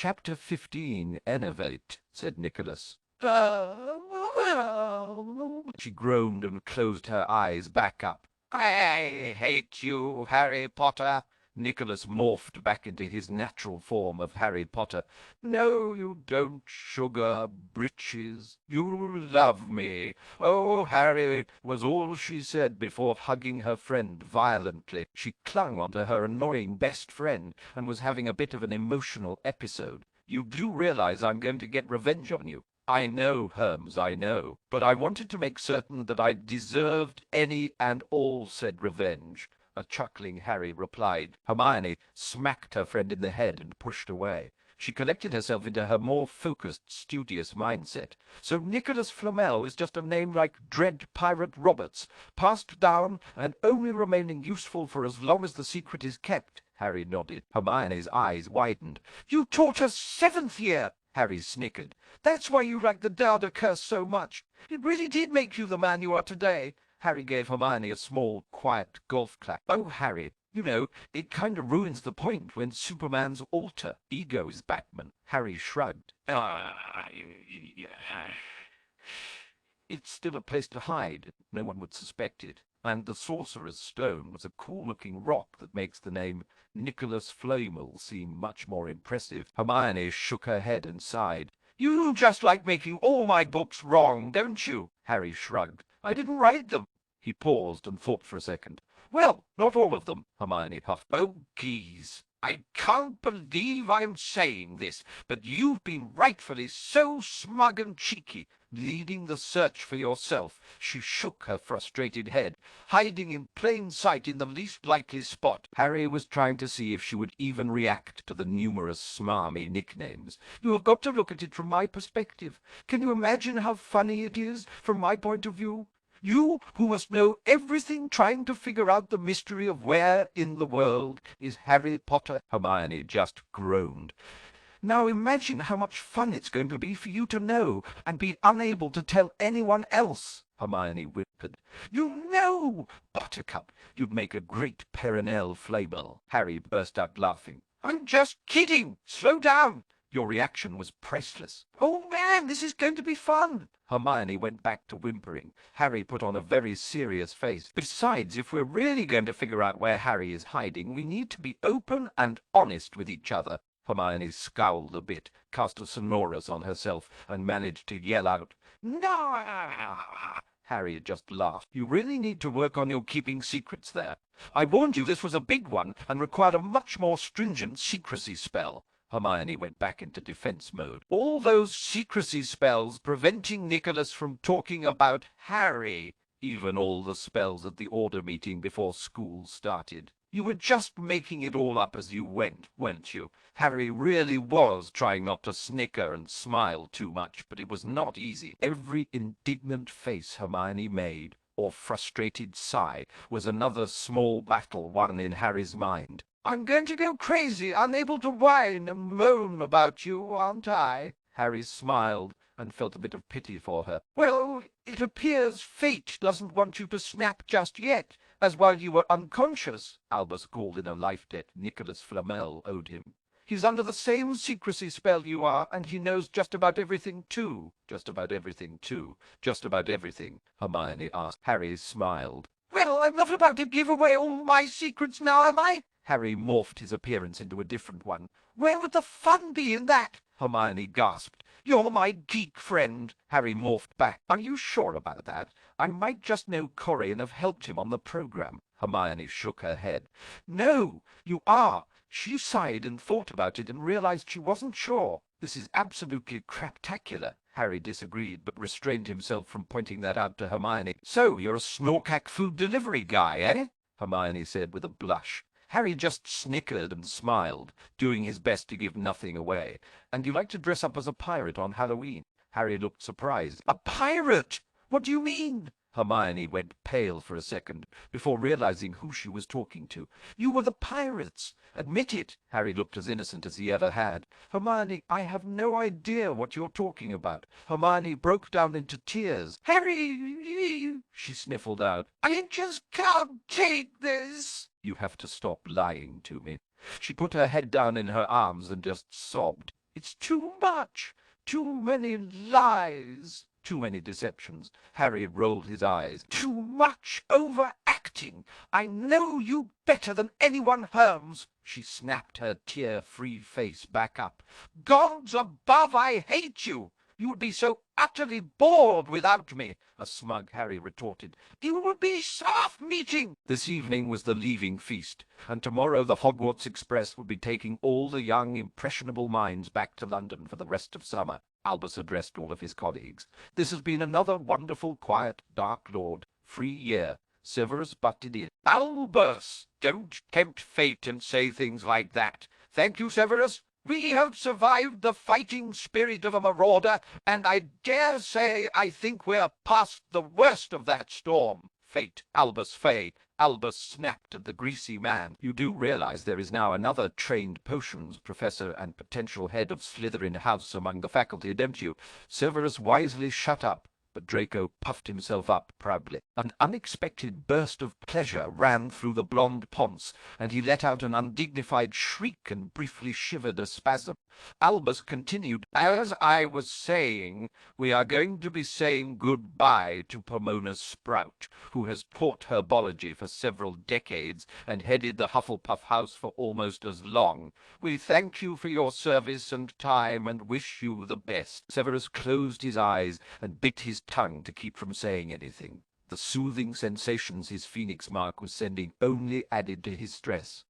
Chapter 15, Enervate, said Nicholas. She groaned and closed her eyes back up. I hate you, Harry Potter. Nicholas morphed back into his natural form of Harry Potter. No, you don't, sugar britches. You love me. Oh, Harry, was all she said before hugging her friend violently. She clung onto her annoying best friend and was having a bit of an emotional episode. You do realize I'm going to get revenge on you. I know, Holmes, I know. But I wanted to make certain that I deserved any and all said revenge. A chuckling Harry replied. Hermione smacked her friend in the head and pushed away. She collected herself into her more focused, studious mindset. So Nicholas Flamel is just a name like Dread Pirate Roberts, passed down and only remaining useful for as long as the secret is kept. Harry nodded. Hermione's eyes widened. You taught us 7th year! Harry snickered. That's why you like the Dowder curse so much. It really did make you the man you are today. Harry gave Hermione a small, quiet golf clap. Oh, Harry, you know, it kind of ruins the point when Superman's alter ego is Batman. Harry shrugged. It's still a place to hide. No one would suspect it. And the Sorcerer's Stone was a cool-looking rock that makes the name Nicholas Flamel seem much more impressive. Hermione shook her head and sighed. You just like making all my books wrong, don't you? Harry shrugged. I didn't write them. He paused and thought for a second. Well, not all of them, Hermione huffed. Oh, geez. I can't believe I'm saying this, but you've been rightfully so smug and cheeky, leading the search for yourself. She shook her frustrated head, hiding in plain sight in the least likely spot. Harry was trying to see if she would even react to the numerous smarmy nicknames. You have got to look at it from my perspective. Can you imagine how funny it is from my point of view? You, who must know everything, trying to figure out the mystery of where in the world is Harry Potter. Hermione just groaned. Now imagine how much fun it's going to be for you to know and be unable to tell anyone else. Hermione whimpered. You know, Buttercup, you'd make a great perennial Flamel. Harry burst out laughing. I'm just kidding. Slow down. Your reaction was priceless. Oh, man, this is going to be fun. Hermione went back to whimpering. Harry put on a very serious face. Besides, if we're really going to figure out where Harry is hiding, we need to be open and honest with each other. Hermione scowled a bit, cast a sonorous on herself, and managed to yell out, No! Harry just laughed. You really need to work on your keeping secrets there. I warned you this was a big one and required a much more stringent secrecy spell. Hermione went back into defense mode. All those secrecy spells preventing Nicholas from talking about Harry. Even all the spells at the order meeting before school started. You were just making it all up as you went, weren't you? Harry really was trying not to snicker and smile too much, but it was not easy. Every indignant face Hermione made, or frustrated sigh, was another small battle won in Harry's mind. I'm going to go crazy, unable to whine and moan about you, aren't I? Harry smiled and felt a bit of pity for her. Well, it appears fate doesn't want you to snap just yet, as while you were unconscious, Albus called in a life debt Nicholas Flamel owed him. He's under the same secrecy spell you are, and he knows just about everything, too. Just about everything, too. Just about everything, Hermione asked. Harry smiled. Well, I'm not about to give away all my secrets now, am I? Harry morphed his appearance into a different one. Where would the fun be in that? Hermione gasped. You're my geek friend. Harry morphed back. Are you sure about that? I might just know Corey and have helped him on the program. Hermione shook her head. No, you are. She sighed and thought about it and realized she wasn't sure. This is absolutely craptacular. Harry disagreed, but restrained himself from pointing that out to Hermione. So, you're a Snorkack food delivery guy, eh? Hermione said with a blush. Harry just snickered and smiled, doing his best to give nothing away. And you like to dress up as a pirate on Halloween? Harry looked surprised. A pirate? What do you mean? Hermione went pale for a second, before realizing who she was talking to. You were the pirates. Admit it. Harry looked as innocent as he ever had. Hermione, I have no idea what you're talking about. Hermione broke down into tears. Harry, she sniffled out. I just can't take this. You have to stop lying to me. She put her head down in her arms and just sobbed. It's too much. Too many lies. Too many deceptions. Harry rolled his eyes. Too much overacting. I know you better than anyone, Holmes. She snapped her tear-free face back up. Gods above, I hate you. You would be so utterly bored without me, a smug Harry retorted. You would be self-meeting. This evening was the leaving feast, and tomorrow the Hogwarts Express would be taking all the young, impressionable minds back to London for the rest of summer. Albus addressed all of his colleagues. This has been another wonderful, quiet, Dark Lord, free year. Severus butted in. Albus, don't tempt fate and say things like that. Thank you, Severus. We have survived the fighting spirit of a marauder, and I dare say I think we're past the worst of that storm. Fate, Albus Fay. Albus snapped at the greasy man. You do realize there is now another trained potions professor and potential head of Slytherin House among the faculty, don't you? Severus wisely shut up, but Draco puffed himself up proudly. An unexpected burst of pleasure ran through the blonde ponce, and he let out an undignified shriek and briefly shivered a spasm. Albus continued, As I was saying, we are going to be saying goodbye to Pomona Sprout, who has taught herbology for several decades and headed the Hufflepuff house for almost as long. We thank you for your service and time and wish you the best. Severus closed his eyes and bit his tongue to keep from saying anything. The soothing sensations his phoenix mark was sending only added to his stress.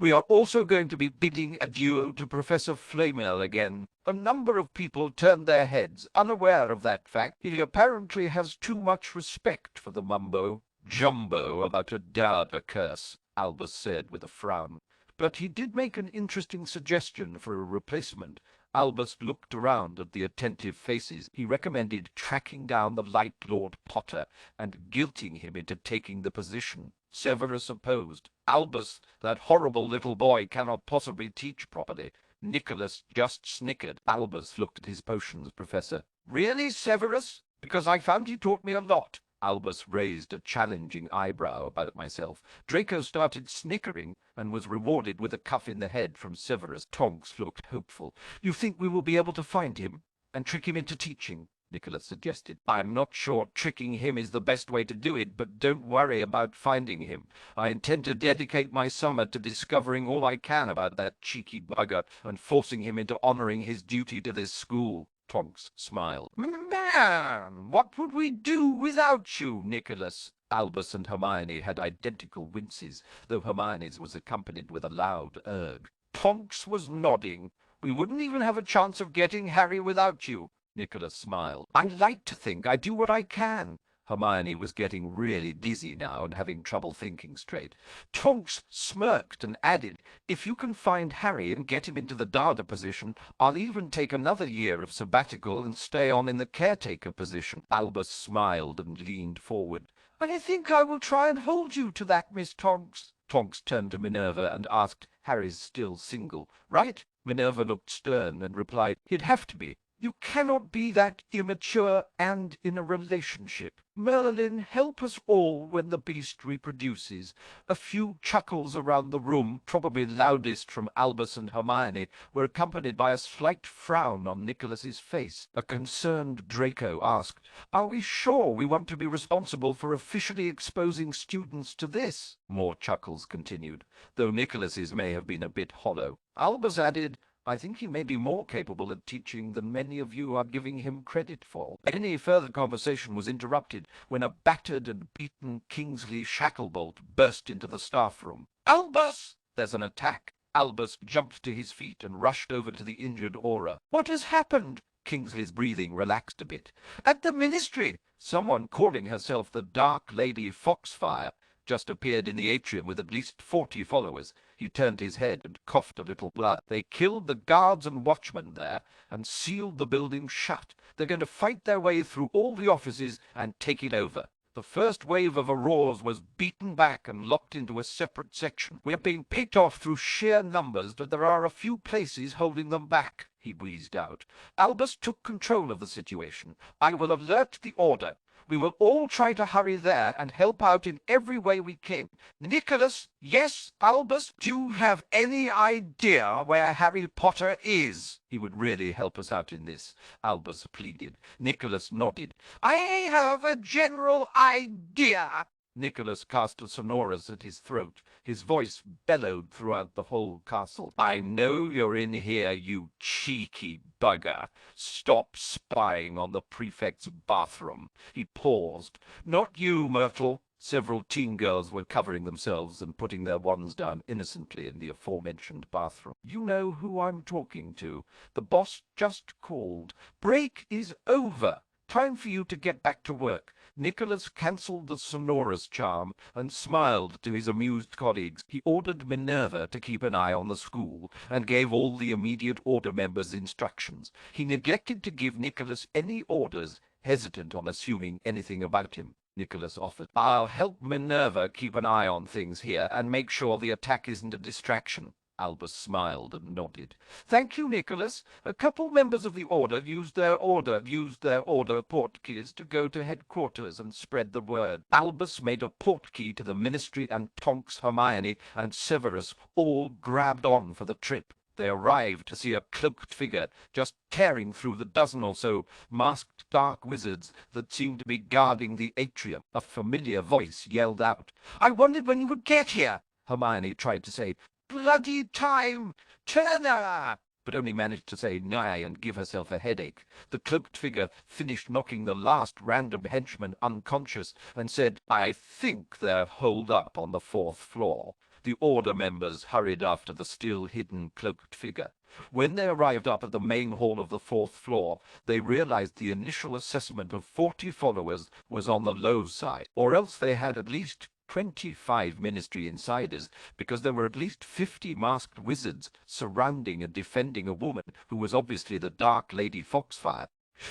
We are also going to be bidding adieu to Professor Flamel again. A number of people turned their heads, unaware of that fact. He apparently has too much respect for the mumbo-jumbo about a Darda curse, Albus said with a frown. But he did make an interesting suggestion for a replacement. Albus looked around at the attentive faces. He recommended tracking down the Light Lord Potter and guilting him into taking the position. Severus opposed. Albus, that horrible little boy, cannot possibly teach properly. Nicholas just snickered. Albus looked at his potions professor. Really, Severus? Because I found he taught me a lot. Albus raised a challenging eyebrow about myself. Draco started snickering and was rewarded with a cuff in the head from Severus. Tonks looked hopeful. You think we will be able to find him and trick him into teaching? Nicholas suggested. I'm not sure tricking him is the best way to do it, but don't worry about finding him. I intend to dedicate my summer to discovering all I can about that cheeky bugger and forcing him into honoring his duty to this school. Tonks smiled. Man, what would we do without you, Nicholas? Albus and Hermione had identical winces, though Hermione's was accompanied with a loud urge. Tonks was nodding. We wouldn't even have a chance of getting Harry without you. Nicholas smiled. I like to think I do what I can. Hermione was getting really dizzy now and having trouble thinking straight. Tonks smirked and added, If you can find Harry and get him into the Darda position, I'll even take another year of sabbatical and stay on in the caretaker position. Albus smiled and leaned forward. I think I will try and hold you to that, Miss Tonks. Tonks turned to Minerva and asked, Harry's still single, right? Minerva looked stern and replied, He'd have to be. You cannot be that immature and in a relationship. Merlin, help us all when the beast reproduces. A few chuckles around the room, probably loudest from Albus and Hermione, were accompanied by a slight frown on Nicholas's face. A concerned Draco asked, Are we sure we want to be responsible for officially exposing students to this? More chuckles continued, though Nicholas's may have been a bit hollow. Albus added, I think he may be more capable of teaching than many of you are giving him credit for. Any further conversation was interrupted when a battered and beaten Kingsley Shacklebolt burst into the staff room. Albus! There's an attack. Albus jumped to his feet and rushed over to the injured Aura. What has happened? Kingsley's breathing relaxed a bit. At the Ministry, someone calling herself the Dark Lady Foxfire just appeared in the atrium with at least 40 followers. He turned his head and coughed a little blood. They killed the guards and watchmen there and sealed the building shut. They're going to fight their way through all the offices and take it over. The first wave of Aurors was beaten back and locked into a separate section. We're being picked off through sheer numbers, but there are a few places holding them back, he wheezed out. Albus took control of the situation. I will alert the Order. We will all try to hurry there and help out in every way we can. Nicholas, yes, Albus, do you have any idea where Harry Potter is? He would really help us out in this, Albus pleaded. Nicholas nodded. I have a general idea. Nicholas cast a sonorous at his throat. His voice bellowed throughout the whole castle. I know you're in here, you cheeky bugger. Stop spying on the prefect's bathroom. He paused. Not you, Myrtle. Several teen girls were covering themselves and putting their wands down innocently in the aforementioned bathroom. You know who I'm talking to. The boss just called. Break is over. Time for you to get back to work. Nicholas cancelled the sonorous charm and smiled to his amused colleagues. He ordered Minerva to keep an eye on the school and gave all the immediate order members instructions. He neglected to give Nicholas any orders, hesitant on assuming anything about him. Nicholas offered. I'll help Minerva keep an eye on things here and make sure the attack isn't a distraction. Albus smiled and nodded. Thank you, Nicholas. A couple members of the Order used their order portkeys to go to headquarters and spread the word. Albus made a portkey to the Ministry, and Tonks, Hermione, and Severus all grabbed on for the trip. They arrived to see a cloaked figure just tearing through the dozen or so masked dark wizards that seemed to be guarding the atrium. A familiar voice yelled out, I wondered when you would get here. Hermione tried to say, Bloody time! Turner! But only managed to say nigh and give herself a headache. The cloaked figure finished knocking the last random henchman unconscious and said, I think they're holed up on the 4th floor. The Order members hurried after the still-hidden cloaked figure. When they arrived up at the main hall of the 4th floor, they realized the initial assessment of 40 followers was on the low side, or else they had at least 25 Ministry insiders, because there were at least 50 masked wizards surrounding and defending a woman who was obviously the Dark Lady Foxfire.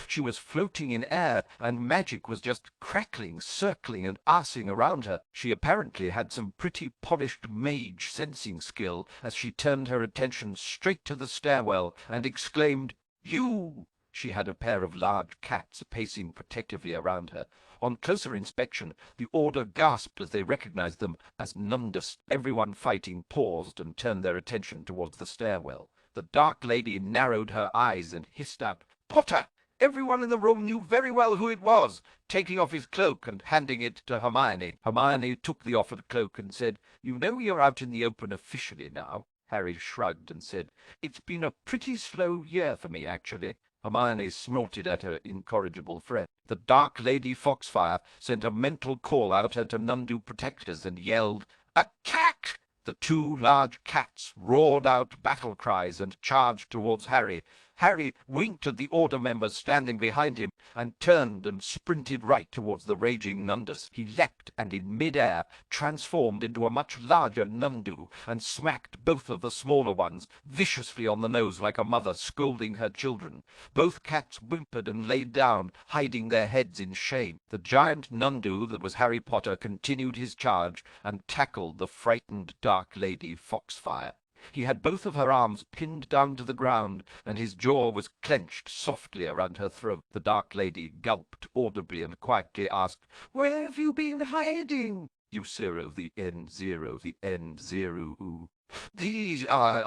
She was floating in air, and magic was just crackling, circling, and arsing around her. She apparently had some pretty polished mage sensing skill, as she turned her attention straight to the stairwell and exclaimed, You! She had a pair of large cats pacing protectively around her. On closer inspection, the Order gasped as they recognized them as Nundus. Everyone fighting paused and turned their attention towards the stairwell. The Dark Lady narrowed her eyes and hissed out, Potter! Everyone in the room knew very well who it was, taking off his cloak and handing it to Hermione. Hermione took the offered cloak and said, You know you're out in the open officially now. Harry shrugged and said, It's been a pretty slow year for me, actually. Hermione snorted at her incorrigible friend. The Dark Lady Foxfire sent a mental call out at her Nundu protectors and yelled, Attack! The 2 large cats roared out battle cries and charged towards Harry. Harry winked at the Order members standing behind him and turned and sprinted right towards the raging Nundus. He leapt and in mid-air transformed into a much larger Nundu and smacked both of the smaller ones viciously on the nose like a mother scolding her children. Both cats whimpered and laid down, hiding their heads in shame. The giant Nundu that was Harry Potter continued his charge and tackled the frightened Dark Lady Foxfire. He had both of her arms pinned down to the ground, and his jaw was clenched softly around her throat. The Dark Lady gulped audibly and quietly asked, Where have you been hiding? You zero, the end zero, the end zero. These are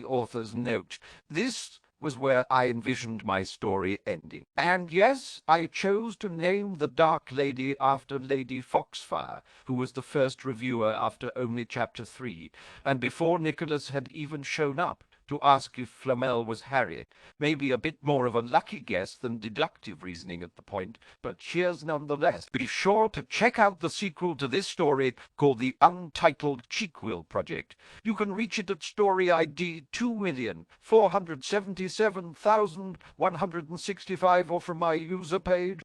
author's note. This was where I envisioned my story ending. And yes, I chose to name the Dark Lady after Lady Foxfire, who was the first reviewer after only Chapter 3, and before Nicholas had even shown up to ask if Flamel was Harry. Maybe a bit more of a lucky guess than deductive reasoning at the point, but cheers nonetheless. Be sure to check out the sequel to this story called The Untitled Cheekwill Project. You can reach it at story ID 2,477,165 or from my user page.